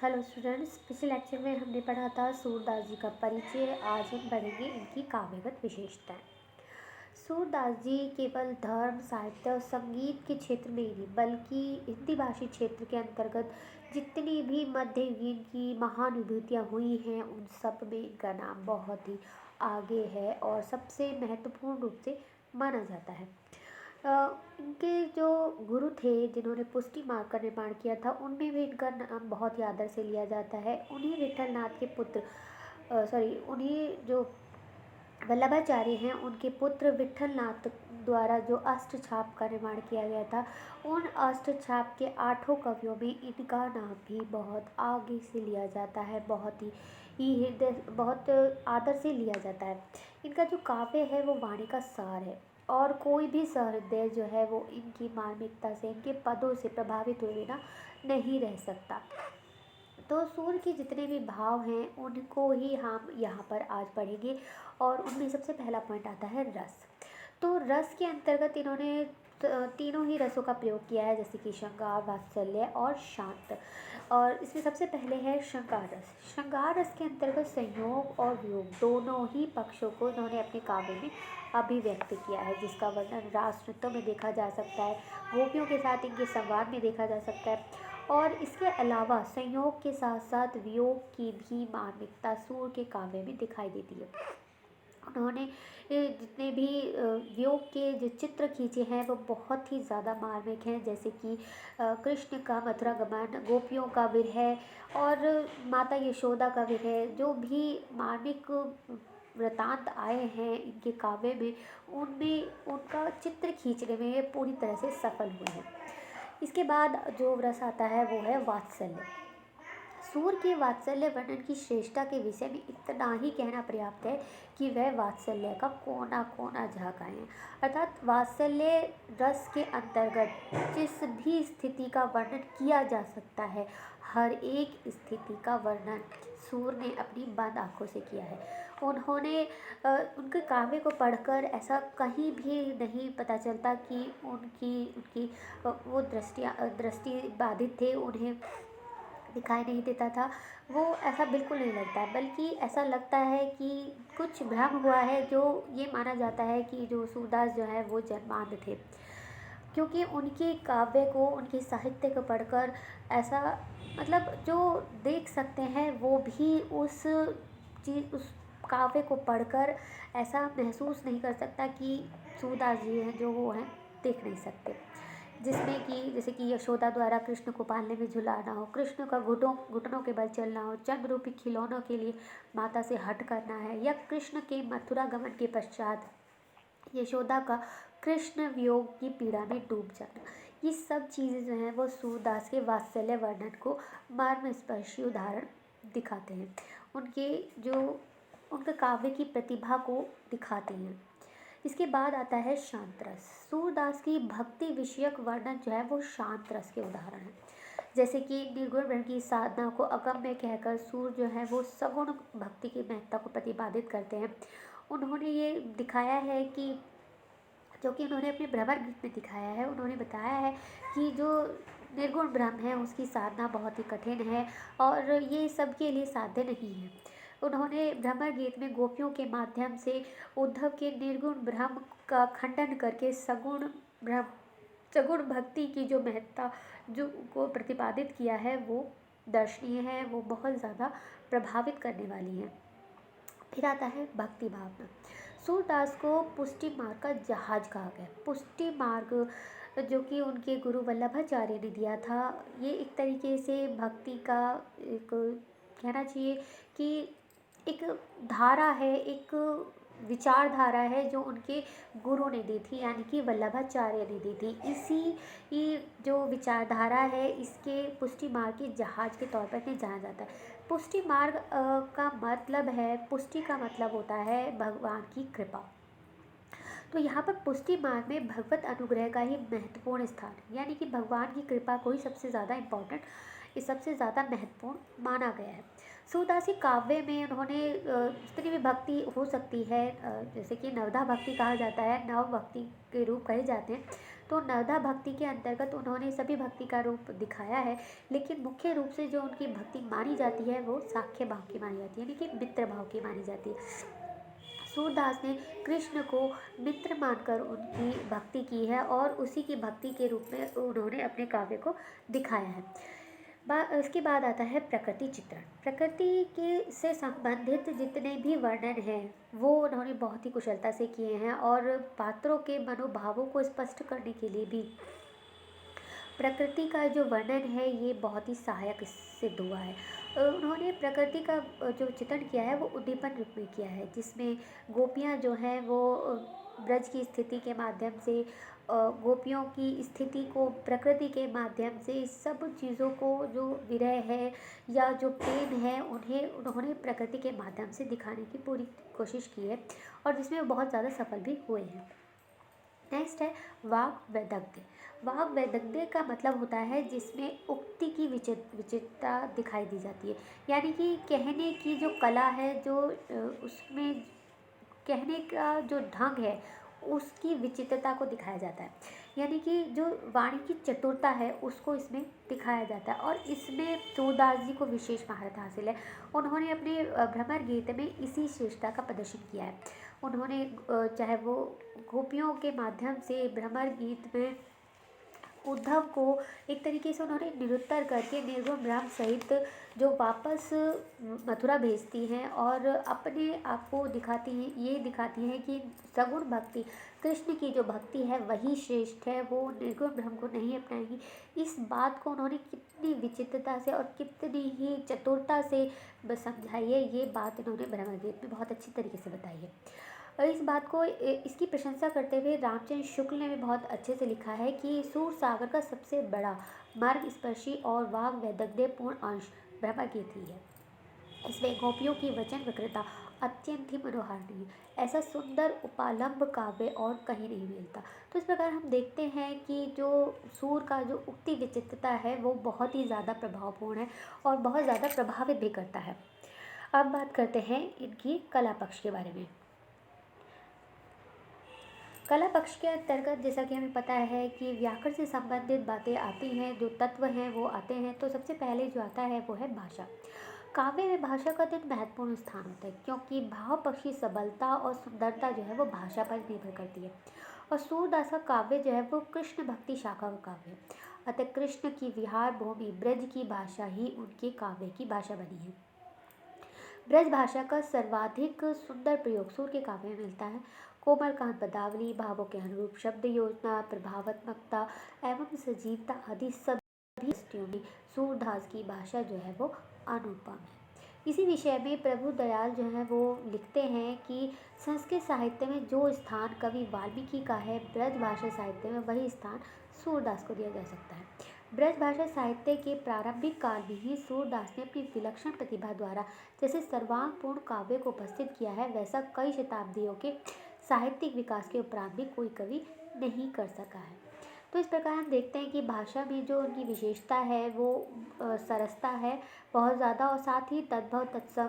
Hello students, पिछले lecture में हमने पढ़ा था सूरदास जी का परिचय। आज हम पढ़ेंगे इनकी काव्यगत विशेषताएं। सूरदास जी केवल धर्म, साहित्य और संगीत के क्षेत्र में ही नहीं बल्कि हिंदी भाषी क्षेत्र के अंतर्गत जितनी भी मध्ययुगीन की महानुभूतियाँ हुई हैं उन सब में इनका नाम बहुत ही आगे है और सबसे महत्वपूर्ण रूप से माना जाता है। इनके जो गुरु थे जिन्होंने पुष्टि मार्ग का निर्माण किया था उनमें भी इनका नाम बहुत ही आदर से लिया जाता है। उन्हीं विठल नाथ के पुत्र उन्हीं जो वल्लभाचार्य हैं उनके पुत्र विठल नाथ द्वारा जो अष्ट छाप का निर्माण किया गया था, उन अष्ट छाप के 8 कवियों में इनका नाम भी बहुत आगे से लिया जाता है, बहुत आदर से लिया जाता है। इनका जो काव्य है वो वाणी का सार है और कोई भी सहृदय जो है वो इनकी मार्मिकता से, इनके पदों से प्रभावित हुए बिना नहीं रह सकता। तो सूर के जितने भी भाव हैं उनको ही हम यहाँ पर आज पढ़ेंगे और उनमें सबसे पहला पॉइंट आता है रस। तो रस के अंतर्गत इन्होंने तीनों ही रसों का प्रयोग किया है, जैसे कि श्रृंगार, वात्सल्य और शांत। और इसमें सबसे पहले है श्रृंगार रस। श्रृंगार रस के अंतर्गत संयोग और वियोग दोनों ही पक्षों को इन्होंने अपने काव्य में अभिव्यक्त किया है, जिसका वर्णन रास नृत्यों में देखा जा सकता है, गोपियों के साथ इनके संवाद में देखा जा सकता है। और इसके अलावा संयोग के साथ साथ वियोग की भी मार्मिकता सूर के काव्य में दिखाई देती है। उन्होंने जितने भी वियोग के जो चित्र खींचे हैं वो बहुत ही ज़्यादा मार्मिक हैं, जैसे कि कृष्ण का मथुरा गमन, गोपियों का विरह और माता यशोदा का विरह। जो भी मार्मिक वृतांत आए हैं इनके काव्य में, उनमें उनका चित्र खींचने में ये पूरी तरह से सफल हुए हैं। इसके बाद जो रस आता है वो है वात्सल्य। सूर के वात्सल्य वर्णन की श्रेष्ठता के विषय में इतना ही कहना पर्याप्त है कि वह वात्सल्य का कोना कोना झाँकाए हैं। अर्थात वात्सल्य रस के अंतर्गत जिस भी स्थिति का वर्णन किया जा सकता है, हर एक स्थिति का वर्णन सूर ने अपनी बंद आँखों से किया है। उन्होंने उनके काव्य को पढ़कर ऐसा कहीं भी नहीं पता चलता कि उनकी उनकी वो दृष्टि बाधित थे, उन्हें दिखाई नहीं देता था। वो ऐसा बिल्कुल नहीं लगता है, बल्कि ऐसा लगता है कि कुछ भ्रम हुआ है। जो ये माना जाता है कि जो सूरदास जो है वो जन्मांध थे, क्योंकि उनके काव्य को, उनके साहित्य को पढ़कर ऐसा मतलब जो देख सकते हैं वो भी उस काव्य को पढ़कर ऐसा महसूस नहीं कर सकता कि सूरदास जी हैं जो वो हैं देख नहीं सकते। जिसमें कि जैसे कि यशोदा द्वारा कृष्ण को पालने में झुलाना हो, कृष्ण का घुटनों के बल चलना हो, चंद्र रूपी खिलौनों के लिए माता से हट करना है, या कृष्ण के मथुरा गमन के पश्चात यशोदा का कृष्ण वियोग की पीड़ा में डूब जाना, ये सब चीज़ें जो हैं वो सूरदास के वात्सल्य वर्णन को मर्मस्पर्शी उदाहरण दिखाते हैं। उनके काव्य की प्रतिभा को दिखाते हैं। इसके बाद आता है शांत रस। सूरदास की भक्ति विषयक वर्णन जो है वो शांत रस के उदाहरण है। जैसे कि निर्गुण ब्रह्म की साधना को अगम्य कहकर सूर जो है वो सगुण भक्ति की महत्ता को प्रतिपादित करते हैं। उन्होंने ये दिखाया है कि जो कि उन्होंने अपने भ्रमर गीत में दिखाया है, उन्होंने बताया है कि जो निर्गुण ब्रह्म है उसकी साधना बहुत ही कठिन है और ये सबके लिए साध्य नहीं है। उन्होंने भ्रमर गीत में गोपियों के माध्यम से उद्धव के निर्गुण ब्रह्म का खंडन करके सगुण भक्ति की जो महत्ता जो को प्रतिपादित किया है वो दर्शनीय है, वो बहुत ज़्यादा प्रभावित करने वाली है। फिर आता है भक्ति भावना। सूरदास को पुष्टि मार्ग का जहाज कहा गया। पुष्टि मार्ग जो कि उनके गुरु वल्लभाचार्य ने दिया था, ये एक तरीके से भक्ति का एक कहना चाहिए कि एक धारा है, एक विचारधारा है जो उनके गुरु ने दी थी, यानी कि वल्लभाचार्य ने दी थी। इसी जो विचारधारा है इसके पुष्टि मार्ग के जहाज के तौर पर इन्हें जाना जाता है। पुष्टि मार्ग का मतलब है, पुष्टि का मतलब होता है भगवान की कृपा। तो यहाँ पर पुष्टि मार्ग में भगवत अनुग्रह का ही महत्वपूर्ण स्थान है, यानी कि भगवान की कृपा को ही सबसे ज़्यादा इम्पोर्टेंट, सबसे ज़्यादा महत्वपूर्ण माना गया है। सूरदास के काव्य में उन्होंने जितनी भी भक्ति हो सकती है, जैसे कि नवधा भक्ति कहा जाता है, नव भक्ति के रूप कहे जाते हैं, तो नवधा भक्ति के अंतर्गत उन्होंने सभी भक्ति का रूप दिखाया है, लेकिन मुख्य रूप से जो उनकी भक्ति मानी जाती है वो साख्य भाव की मानी जाती है, यानी कि मित्र भाव की मानी जाती है। सूरदास ने कृष्ण को मित्र मानकर उनकी भक्ति की है और उसी की भक्ति के रूप में उन्होंने अपने काव्य को दिखाया है। इसके बाद आता है प्रकृति चित्रण। प्रकृति के से संबंधित जितने भी वर्णन हैं वो उन्होंने बहुत ही कुशलता से किए हैं और पात्रों के मनोभावों को स्पष्ट करने के लिए भी प्रकृति का जो वर्णन है ये बहुत ही सहायक सिद्ध हुआ है। उन्होंने प्रकृति का जो चित्रण किया है वो उद्दीपन रूप में किया है, जिसमें गोपियाँ जो हैं वो ब्रज की स्थिति के माध्यम से गोपियों की स्थिति को प्रकृति के माध्यम से सब चीज़ों को जो विरह है या जो प्रेम है उन्हें उन्होंने प्रकृति के माध्यम से दिखाने की पूरी कोशिश की है और जिसमें वो बहुत ज़्यादा सफल भी हुए हैं। नेक्स्ट है वाग वैदग्ध्य। वाग वैदग्ध्य का मतलब होता है जिसमें उक्ति की विचित्रता दिखाई दी जाती है, यानी कि कहने की जो कला है, जो उसमें कहने का जो ढंग है उसकी विचित्रता को दिखाया जाता है, यानी कि जो वाणी की चतुरता है उसको इसमें दिखाया जाता है और इसमें सूरदास जी को विशेष महारत हासिल है। उन्होंने अपने भ्रमर गीत में इसी श्रेष्ठता का प्रदर्शन किया है। उन्होंने चाहे वो गोपियों के माध्यम से भ्रमर गीत में उद्धव को एक तरीके से उन्होंने निरुत्तर करके निर्गुण ब्रह्म सहित जो वापस मथुरा भेजती हैं और अपने आप को दिखाती हैं, ये दिखाती हैं कि सगुण भक्ति कृष्ण की जो भक्ति है वही श्रेष्ठ है, वो निर्गुण ब्रह्म को नहीं अपनाएंगी। इस बात को उन्होंने कितनी विचित्रता से और कितनी ही चतुरता से समझाई है, ये बात इन्होंने भ्रमर गीत में बहुत अच्छी तरीके से बताई है। और इस बात को इसकी प्रशंसा करते हुए रामचंद्र शुक्ल ने भी बहुत अच्छे से लिखा है कि सूर सागर का सबसे बड़ा मार्ग स्पर्शी और वाग वैदग्ध्यपूर्ण अंश भ्रमर गीत ही है। इसमें गोपियों की वचन वक्रता अत्यंत ही मनोहारणी है। ऐसा सुंदर उपालंब काव्य और कहीं नहीं मिलता। तो इस प्रकार हम देखते हैं कि जो सूर का जो उक्ति विचित्रता है वो बहुत ही ज़्यादा प्रभावपूर्ण है और बहुत ज़्यादा प्रभावित भी करता है। अब बात करते हैं इनकी कला पक्ष के बारे में। कला पक्ष के अंतर्गत जैसा कि हमें पता है कि व्याकरण से संबंधित बातें आती हैं, जो तत्व हैं वो आते हैं। तो सबसे पहले जो आता है वो है भाषा। काव्य में भाषा का तो महत्वपूर्ण स्थान होता है, क्योंकि भाव पक्षी सबलता और सुंदरता जो है वो भाषा पर निर्भर करती है। और सूरदास का काव्य जो है वो कृष्ण भक्ति शाखा का काव्य है, अतः कृष्ण की विहार भूमि ब्रज की भाषा ही उनके काव्य की भाषा बनी है। ब्रज भाषा का सर्वाधिक सुंदर प्रयोग सूर के काव्य में मिलता है। कोमल कांत पदावली, भावों के अनुरूप शब्द योजना, प्रभावात्मकता एवं सजीवता आदि सभी दृष्टियों में सूरदास की भाषा जो है वो अनुपम है। इसी विषय में प्रभु दयाल जो है वो लिखते हैं कि संस्कृत साहित्य में जो स्थान कवि वाल्मीकि का है, ब्रज भाषा साहित्य में वही स्थान सूरदास को दिया जा सकता है। ब्रज भाषा साहित्य के प्रारंभिक काल में ही सूरदास ने अपनी विलक्षण प्रतिभा द्वारा जैसे सर्वांगपूर्ण काव्य को उपस्थित किया है, वैसा कई शताब्दियों के साहित्यिक विकास के उपरांत भी कोई कवि नहीं कर सका है। तो इस प्रकार हम देखते हैं कि भाषा में जो उनकी विशेषता है वो सरसता है बहुत ज़्यादा, और साथ ही तद्भव तत्सम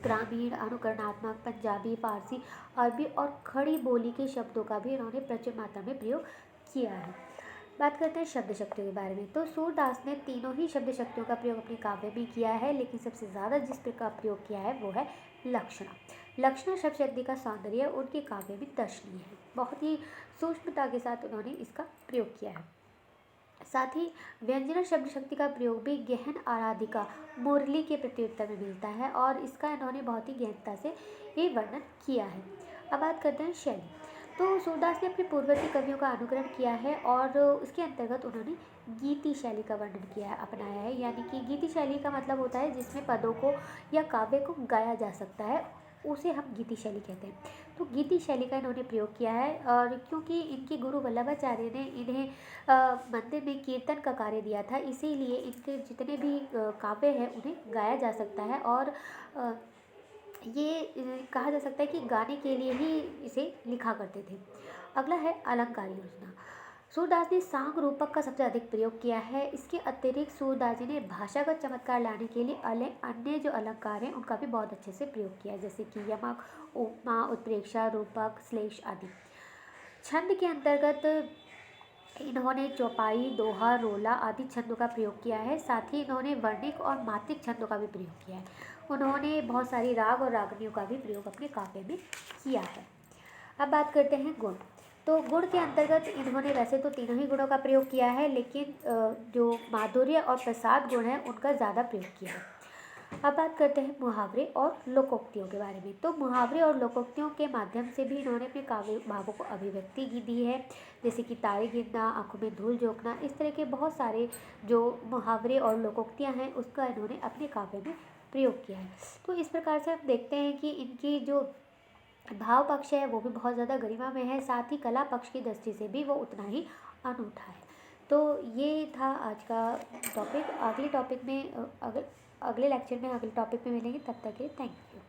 ग्रामीण अनुकरणात्मक पंजाबी, फारसी, अरबी और खड़ी बोली के शब्दों का भी उन्होंने प्रचुर मात्रा में प्रयोग किया है। बात करते हैं शब्द शक्तियों के बारे में। तो सूरदास ने तीनों ही शब्द शक्तियों का प्रयोग अपने काव्य में किया है, लेकिन सबसे ज़्यादा जिस का प्रयोग किया है वो है लक्षणा। लक्षणा शब्द शक्ति का सौंदर्य उनके काव्य में दर्शनीय है। बहुत ही सूक्ष्मता के साथ उन्होंने इसका प्रयोग किया है। साथ ही व्यंजना शब्द शक्ति का प्रयोग भी गहन आराधिका मुरली के प्रत्युत्तर में मिलता है और इसका इन्होंने बहुत ही गहनता से ये वर्णन किया है। अब बात करते हैं शैली। तो सूरदास ने अपने पूर्ववर्ती कवियों का अनुकरण किया है और उसके अंतर्गत उन्होंने गीति शैली का वर्णन किया है, अपनाया है। यानी कि गीति शैली का मतलब होता है जिसमें पदों को या काव्य को गाया जा सकता है, उसे हम गीति शैली कहते हैं। तो गीति शैली का इन्होंने प्रयोग किया है और क्योंकि इनके गुरु वल्लभाचार्य ने इन्हें मंदिर में कीर्तन का कार्य दिया था, इसीलिए इनके जितने भी काव्य हैं उन्हें गाया जा सकता है और ये कहा जा सकता है कि गाने के लिए ही इसे लिखा करते थे। अगला है अलंकार योजना। सूरदास ने सांग रूपक का सबसे अधिक प्रयोग किया है। इसके अतिरिक्त सूरदास जी ने भाषा का चमत्कार लाने के लिए अन्य जो अलंकार हैं उनका भी बहुत अच्छे से प्रयोग किया है, जैसे कि यमक, उपमा, उत्प्रेक्षा, रूपक, श्लेष आदि। छंद के अंतर्गत इन्होंने चौपाई, दोहा, रोला आदि छंदों का प्रयोग किया है। साथ ही इन्होंने वर्णिक और मात्रिक छंदों का भी प्रयोग किया है। उन्होंने बहुत सारी राग और रागनियों का भी प्रयोग अपने काव्य में किया है। अब बात करते हैं गुण। तो गुण के अंतर्गत इन्होंने वैसे तो तीनों ही गुणों का प्रयोग किया है, लेकिन जो माधुर्य और प्रसाद गुण है उनका ज़्यादा प्रयोग किया है। अब बात करते हैं मुहावरे और लोकोक्तियों के बारे में। तो मुहावरे और लोकोक्तियों के माध्यम से भी इन्होंने अपने काव्य भावों को अभिव्यक्ति दी है, जैसे कि तारे गिरना, आंखों में धूल झोंकना, इस तरह के बहुत सारे जो मुहावरे और लोकोक्तियाँ हैं उसका इन्होंने अपने काव्य में प्रयोग किया है। तो इस प्रकार से हम देखते हैं कि इनकी जो भाव पक्ष है वो भी बहुत ज़्यादा गरिमा में है, साथ ही कला पक्ष की दृष्टि से भी वो उतना ही अनूठा है। तो ये था आज का टॉपिक। अगले टॉपिक में अगले लेक्चर में अगले टॉपिक में मिलेंगे। तब तक के लिए थैंक यू।